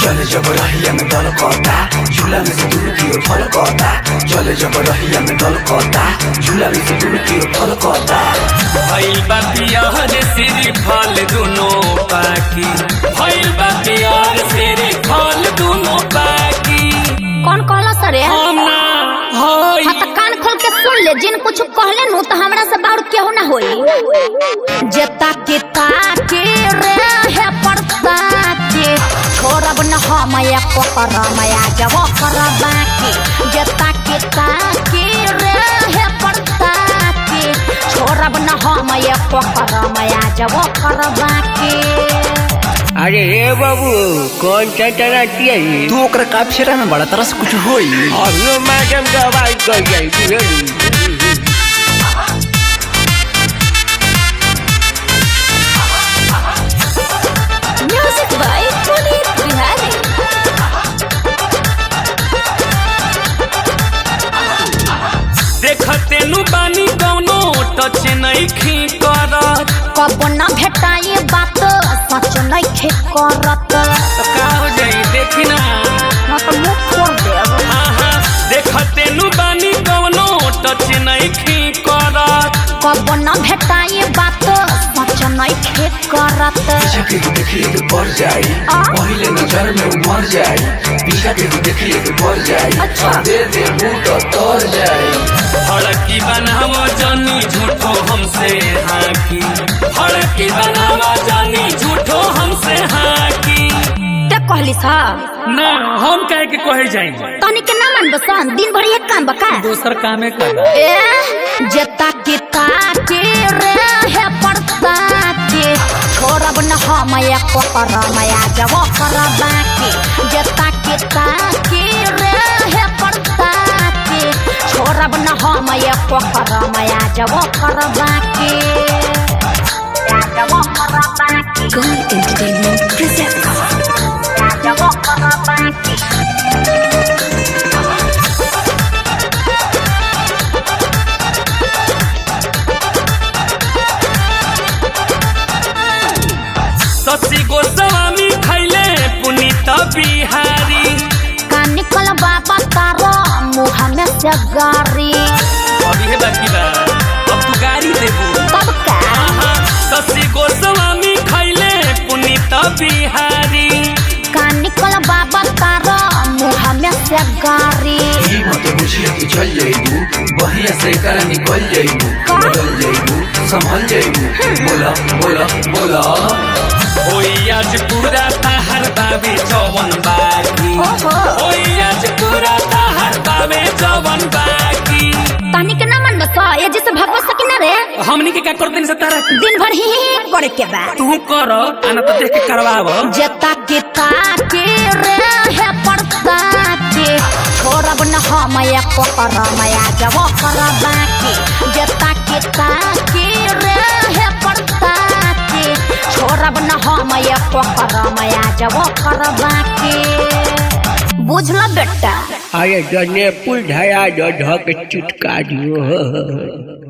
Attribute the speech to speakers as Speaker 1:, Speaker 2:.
Speaker 1: चले जब रहिया में दल कोता झूला में से दूर की ओर फल कोता चले जब रहिया में दल कोता झूला में से दूर की ओर फल कोता
Speaker 2: भइल बा पियर सिरी फल दुनो पाकी भइल बा पियर सिरी फल दुनो पाकी।
Speaker 3: कौन कहला सरे?
Speaker 2: ना होई
Speaker 3: हाँ तो कान खोल के सुन ले, जिन कुछ कहले नु तो हमरा से बाहर केहू ना होई। जेता के ताके रे है पड़ता के छोड़ब न हमया पकड़मया जब करबा के जेता के ताके रे है पड़ता के छोड़ब न हमया पकड़मया जब करबा के।
Speaker 4: अरे हे बाबू कौन सा टराती है
Speaker 1: तू ओकरा का फेरा में बड़ा तरह से कुछ होई
Speaker 4: अभी मैडम का आवाज कर जाई
Speaker 3: म्यूजिक बाय पुनीत बिहारी।
Speaker 2: देखते नु बानी कौनो टच नहीं खी करत
Speaker 3: कब न भेटाई बात सच नहीं करत
Speaker 2: तो का हो जाई देखी ना
Speaker 3: न तो मुंह फोड़ देब।
Speaker 2: आहा देखते नु बानी कौनो टच नहीं खी करत
Speaker 3: कब न भेटाई बात सच नहीं करत।
Speaker 1: पीछा के तू देखिए तो बढ़ जाई पहले नजर में वो मर जाई पीछा के तू देखिए तो बढ़ जाई
Speaker 3: अच्छा।
Speaker 1: दे दे मुंह तो तर जाई
Speaker 2: फड़की बनावा जानी झूठो हमसे हाकी फड़की बनावा जानी झूठो हमसे हाकी।
Speaker 3: ते कहली सा
Speaker 2: ना हम कहे के कहे जाएंगे
Speaker 3: तनी के ना मन बसन दिन भर एक काम बका
Speaker 2: दूसर कामे कर
Speaker 3: ए जेता के ताके रे है पड़ता के छोड़ब न हमया पकड़मया जब करबा के जेता के ताके रे है पड़ता के छोड़ब न हमया पकड़मया जब करबा के। जब करबा के
Speaker 5: God Entertainment presents
Speaker 3: जब करबा के
Speaker 2: शशि गोस्वामी खैले पुनीत बिहारी
Speaker 3: का निकल बाबा तारो मुँह में से गारी
Speaker 2: अभी है बाकी बा अब तू गाड़ी देबू
Speaker 3: तब का
Speaker 2: शशि गोस्वामी खैले पुनीत बिहारी
Speaker 3: का निकल बाबा तारो मुँह में से गारी
Speaker 1: ई मत बुझिए कि चल जाइबू बढ़िया से करा निकल जाइबू बदल जाइबू संभल जाइबू बोला बोला बोला
Speaker 2: होई आज पूरा ताहर बाबे जवन बाकी
Speaker 3: ओहो।
Speaker 2: होई आज पूरा ताहर बाबे जवन बाकी।
Speaker 3: तानी के ना मन बस ये जैसे भगवत सकिना रे
Speaker 2: हमनी के क्या कर दिन से तारा
Speaker 3: दिन भर ही करे के बा
Speaker 2: तू कर आना तो देख के करवाव
Speaker 3: जेता के ताके रे है पड़ता के छोड़ब न हमया पकड़मया जब करबा के जेता के ताके रे है पड़ता के छोड़ब न हमया पकड़मया जब करबा के। बुझल बेटा?
Speaker 4: अरे जने पुल धया जो ढक चुटका दियो